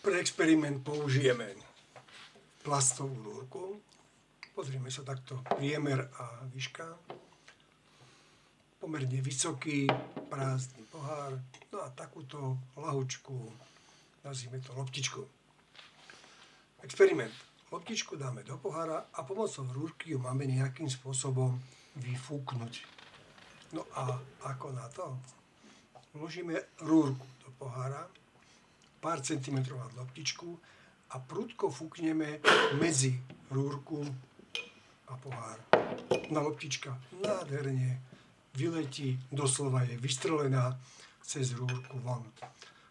pre experiment použijeme plastovú rúrku. Pozrieme sa takto priemer a výška. Pomerne vysoký prázdny pohár. No a takúto lahučku, nazvime to loptičku. Experiment. Loptičku dáme do pohára a pomocou rúrky ju máme nejakým spôsobom vyfúknuť. No a ako na to? Vložíme rúrku do pohára, pár centimetrov nad loptičku a prudko fúkneme medzi rúrku a pohár. Na loptička nádherne vyletí, doslova je vystrelená cez rúrku von.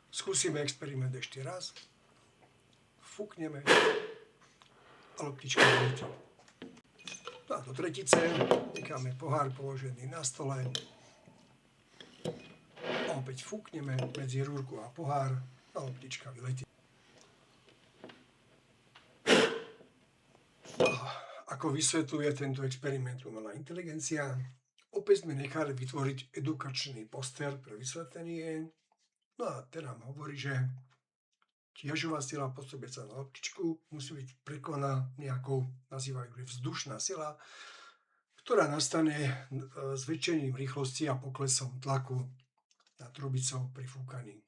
Skúsime experiment ešte raz. Fúkneme a loptička vyletí. No a do tretice necháme pohár položený na stole. Opäť fúkneme medzi rúrku a pohár a loptička vyletí. Ako vysvetľuje tento experiment umelá inteligencia? Opäť sme nechali vytvoriť edukačný poster pre vysvetlenie. No a ten nám hovorí, že ťažová sila pôsobiaca na loptičku musí byť prekonaná nejakou, nazývajú vzdušná sila, ktorá nastane zväčšením rýchlosti a poklesom tlaku na trubicou pri fúkaní.